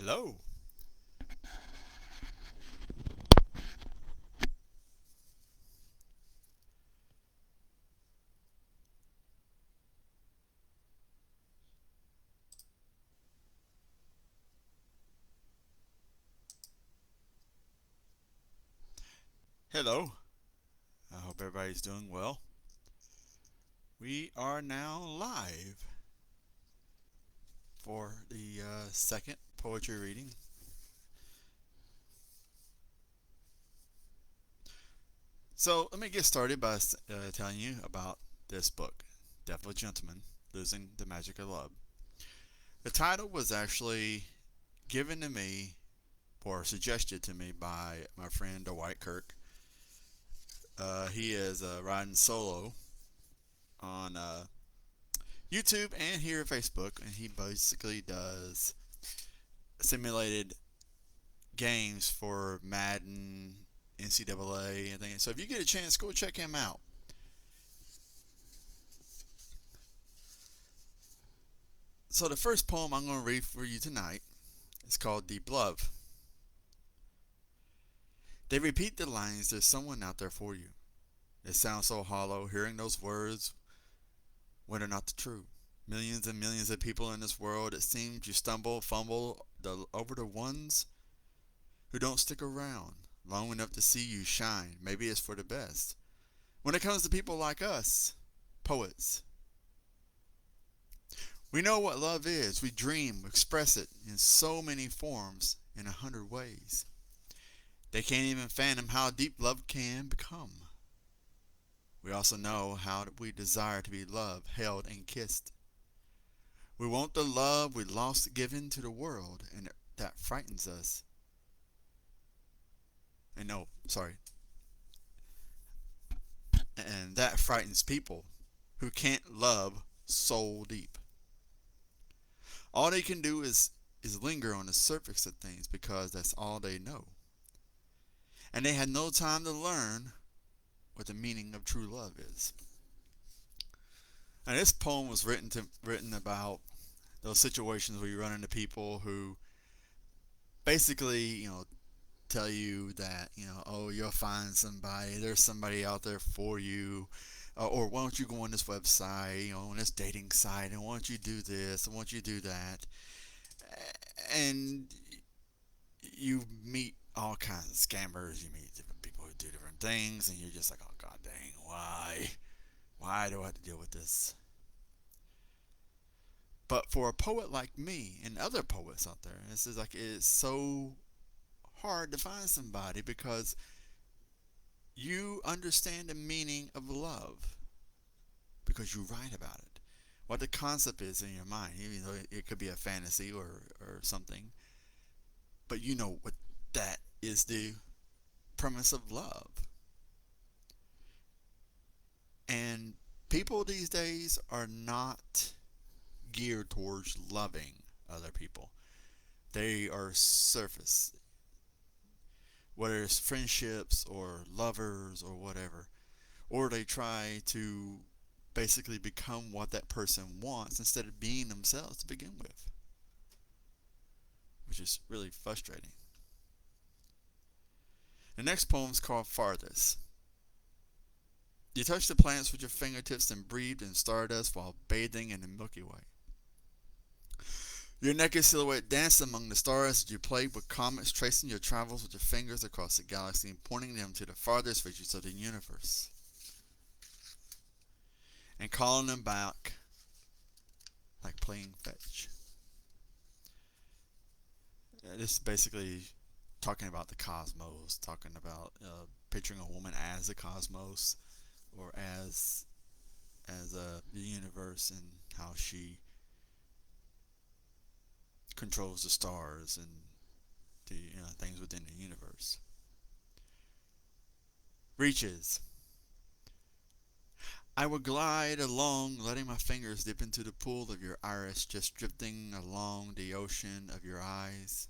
Hello. Hello. I hope everybody's doing well. We are now live for the second poetry reading. So let me get started by telling you about this book, Devil Gentleman, Losing the Magic of Love. The title was actually given to me or suggested to me by my friend Dwight Kirk. He is riding solo on YouTube and here at Facebook, and he basically does simulated games for Madden, NCAA, and things. So if you get a chance, go check him out. So the first poem I'm going to read for you tonight is called Deep Love. They repeat the lines, there's someone out there for you. It sounds so hollow, hearing those words when they're not the truth. Millions and millions of people in this world, it seems you stumble, fumble over the ones who don't stick around long enough to see you shine. Maybe it's for the best. When it comes to people like us, poets, we know what love is. We dream, express it in so many forms, in 100 ways. They can't even fathom how deep love can become. We also know how we desire to be loved, held, and kissed. We want the love we lost given to the world, and that frightens us. And no, sorry. And that frightens people who can't love soul deep. All they can do is linger on the surface of things because that's all they know. And they had no time to learn what the meaning of true love is. And this poem was written about those situations where you run into people who basically, tell you that, oh, you'll find somebody, there's somebody out there for you, or why don't you go on this website, on this dating site, and why don't you do this, and why don't you do that, and you meet all kinds of scammers, you meet different people who do different things, and you're just like, oh god dang, why do I have to deal with this? But for a poet like me and other poets out there, it's so hard to find somebody because you understand the meaning of love because you write about it. What the concept is in your mind, even though it could be a fantasy or something, but you know what that is the premise of love. And people these days are not geared towards loving other people. They are surface, whether it's friendships or lovers or whatever, or they try to basically become what that person wants instead of being themselves to begin with, which is really frustrating. The next poem is called Farthest. You touch the planets with your fingertips and breathe in stardust while bathing in the Milky Way. Your naked silhouette danced among the stars as you played with comets, tracing your travels with your fingers across the galaxy and pointing them to the farthest reaches of the universe, and calling them back like playing fetch. This is basically talking about the cosmos, talking about picturing a woman as the cosmos or as the universe and how she controls the stars and the things within the universe. Reaches. I would glide along, letting my fingers dip into the pool of your iris, just drifting along the ocean of your eyes,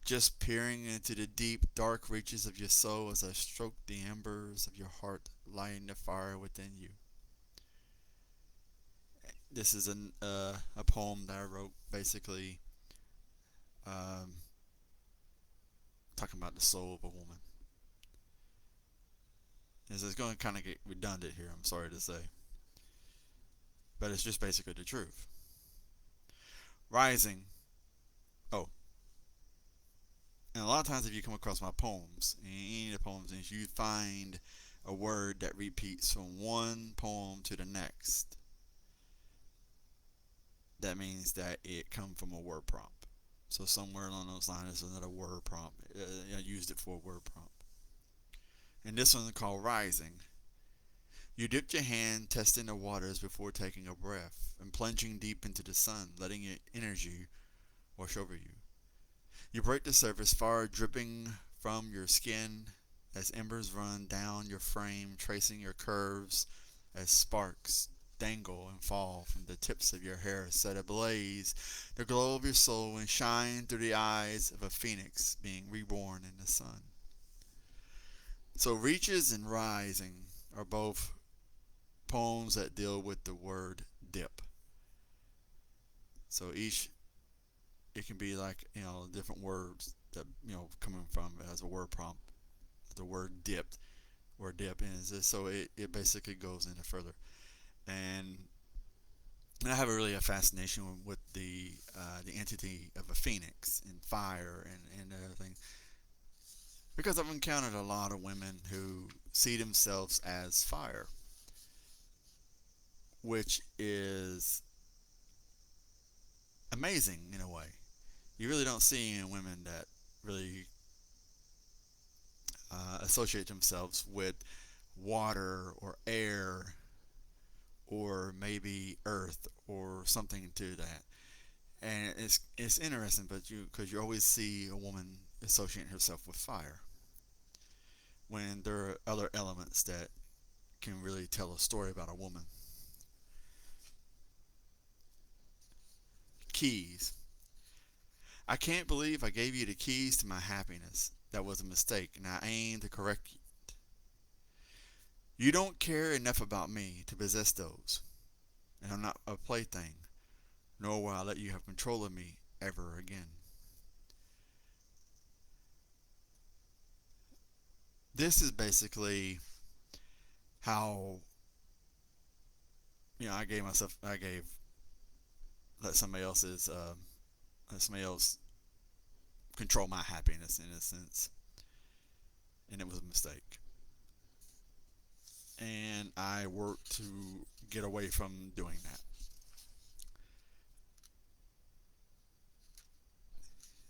just peering into the deep, dark reaches of your soul as I stroke the embers of your heart, lighting the fire within you. This is a poem that I wrote basically talking about the soul of a woman. It's going to kind of get redundant here, I'm sorry to say. But it's just basically the truth. Rising. Oh, and a lot of times if you come across my poems, any of the poems, and you find a word that repeats from one poem to the next, that means that it come from a word prompt. So somewhere along those lines, there's another word prompt. I used it for a word prompt. And this one is called Rising. You dipped your hand testing the waters before taking a breath and plunging deep into the sun, letting your energy wash over you. You break the surface, fire dripping from your skin as embers run down your frame, tracing your curves as sparks dangle and fall from the tips of your hair, set ablaze the glow of your soul and shine through the eyes of a phoenix being reborn in the sun. So Reaches and Rising are both poems that deal with the word dip. So each, it can be like, different words that, coming from as a word prompt. The word dipped or dip is, so it basically goes into further. And I have a fascination with the entity of a phoenix and fire and everything, because I've encountered a lot of women who see themselves as fire, which is amazing in a way. You really don't see any women that really associate themselves with water or air or maybe earth or something to that. And it's interesting, but because you always see a woman associating herself with fire, when there are other elements that can really tell a story about a woman. Keys. I can't believe I gave you the keys to my happiness. That was a mistake, and I aim to correct it. You don't care enough about me to possess those, and I'm not a plaything, nor will I let you have control of me ever again. This is basically how, I gave, let let somebody else control my happiness in a sense, and it was a mistake. And I worked to get away from doing that.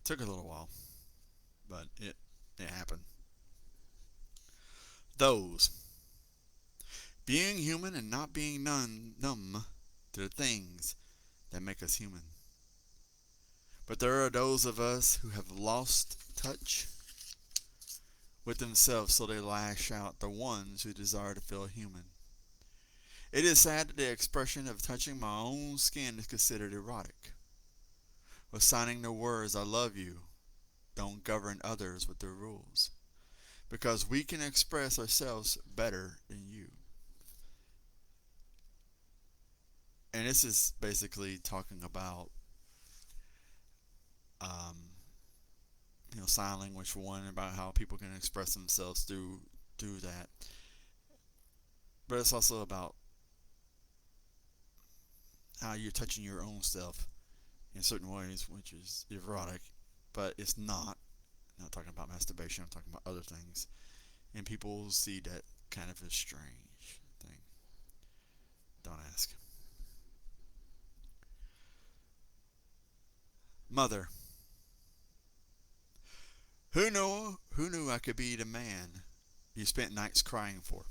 It took a little while, but it happened. Those. Being human and not being numb to the things that make us human. But there are those of us who have lost touch with themselves, so they lash out, the ones who desire to feel human. It is sad that the expression of touching my own skin is considered erotic, or signing the words I love you don't govern others with their rules, because we can express ourselves better than you. And this is basically talking about um, sign language for one, about how people can express themselves through that. But it's also about how you're touching your own self in certain ways, which is erotic, but it's not. I'm not talking about masturbation, I'm talking about other things. And people see that kind of a strange thing. Don't ask. Mother. Who knew I could be the man you spent nights crying for?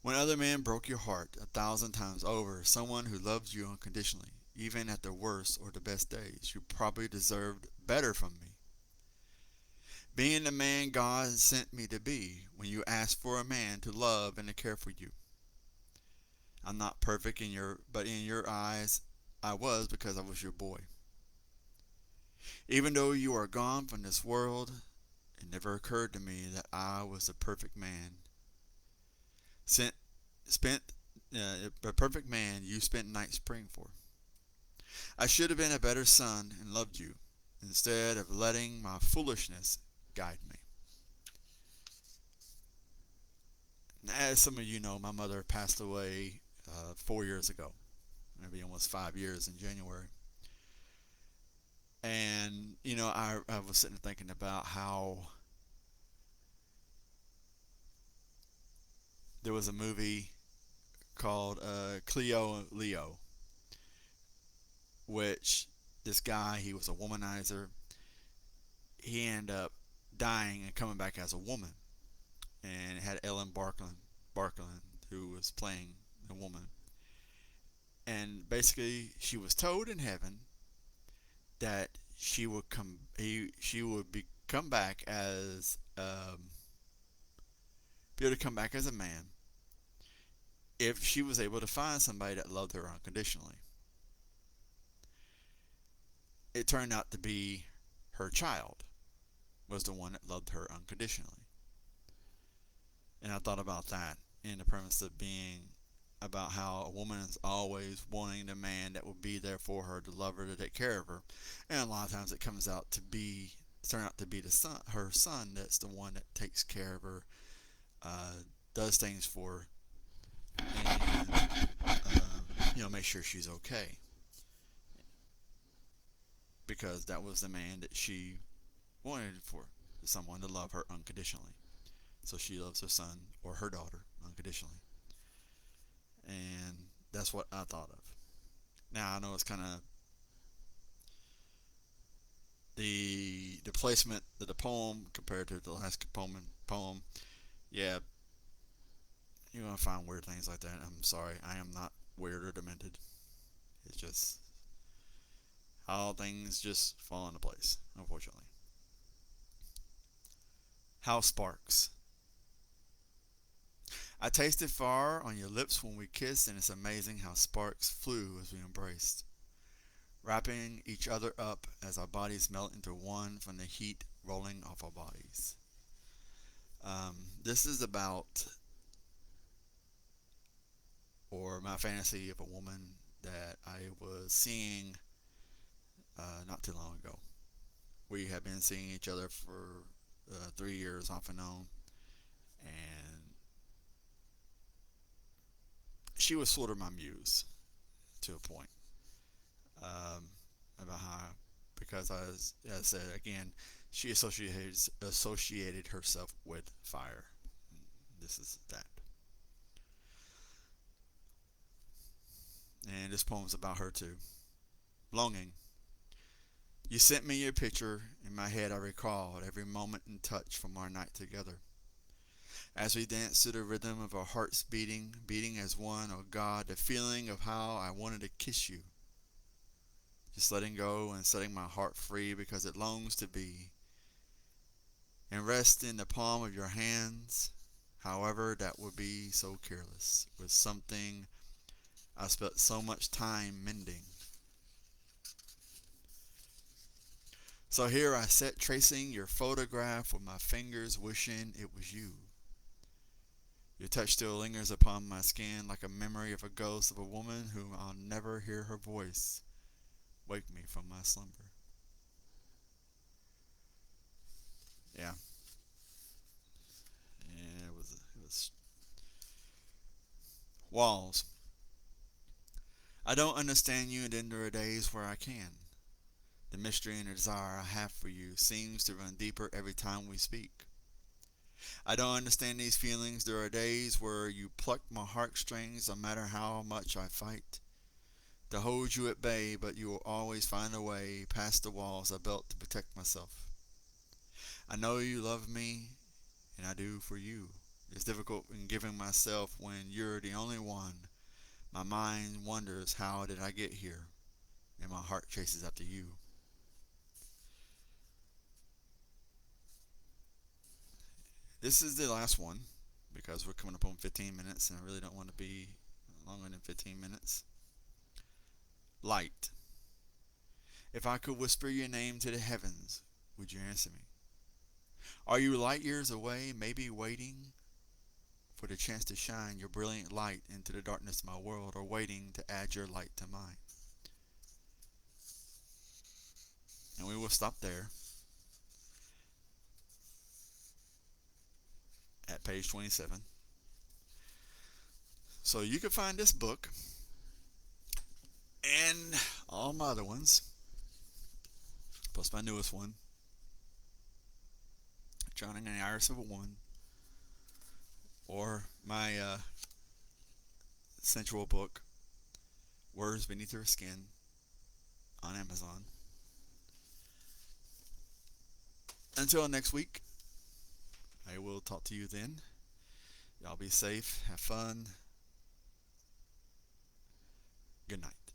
When other men broke your heart 1,000 times over, someone who loved you unconditionally, even at the worst or the best days, you probably deserved better from me. Being the man God sent me to be when you asked for a man to love and to care for you. I'm not perfect but in your eyes, I was, because I was your boy. Even though you are gone from this world, it never occurred to me that I was the perfect man. Spent a perfect man you spent nights praying for. I should have been a better son and loved you instead of letting my foolishness guide me. As some of you know, my mother passed away 4 years ago, maybe almost 5 years in January. And, I was sitting there thinking about how there was a movie called Cleo Leo, which this guy, he was a womanizer. He ended up dying and coming back as a woman. And it had Ellen Barklund, who was playing the woman. And basically, she was told in heaven that she would come back as be able to come back as a man if she was able to find somebody that loved her unconditionally. It turned out to be her child was the one that loved her unconditionally. And I thought about that in the premise of being about how a woman is always wanting the man that will be there for her, to love her, to take care of her. And a lot of times it turn out to be her son, that's the one that takes care of her, does things for her, and make sure she's okay. Because that was the man that she wanted for someone to love her unconditionally. So she loves her son or her daughter unconditionally. And that's what I thought of. Now I know it's kind of the placement of the poem compared to the last poem. Yeah, you're gonna find weird things like that. I'm sorry, I am not weird or demented. It's just how things just fall into place, unfortunately. How sparks. I tasted fire on your lips when we kissed, and it's amazing how sparks flew as we embraced, wrapping each other up as our bodies melt into one from the heat rolling off our bodies. This is about, or my fantasy of a woman that I was seeing not too long ago. We had been seeing each other for 3 years off and on, and she was sort of my muse to a point. About how, because as I said again, she associated herself with fire. This is that. And this poem's about her too. Longing. You sent me your picture. In my head I recalled every moment and touch from our night together. As we danced to the rhythm of our hearts beating as one. Oh God, the feeling of how I wanted to kiss you. Just letting go and setting my heart free because it longs to be. And rest in the palm of your hands. However, that would be so careless. With something I spent so much time mending. So here I sat tracing your photograph with my fingers, wishing it was you. Your touch still lingers upon my skin like a memory of a ghost of a woman whom I'll never hear her voice wake me from my slumber. Yeah. And it was walls. I don't understand you, and then there are days where I can. The mystery and the desire I have for you seems to run deeper every time we speak. I don't understand these feelings. There are days where you pluck my heartstrings no matter how much I fight to hold you at bay, but you will always find a way past the walls I built to protect myself. I know you love me, and I do for you. It's difficult in giving myself when you're the only one. My mind wonders, how did I get here? And my heart chases after you. This is the last one because we're coming up on 15 minutes and I really don't want to be longer than 15 minutes. Light. If I could whisper your name to the heavens, would you answer me? Are you light years away, maybe waiting for the chance to shine your brilliant light into the darkness of my world, or waiting to add your light to mine? And we will stop there at page 27. So you can find this book and all my other ones, plus my newest one, Drowning in the Iris of a Woman, or my sensual book, Words Beneath Her Skin, on Amazon. Until next week, I will talk to you then. Y'all be safe, have fun. Good night.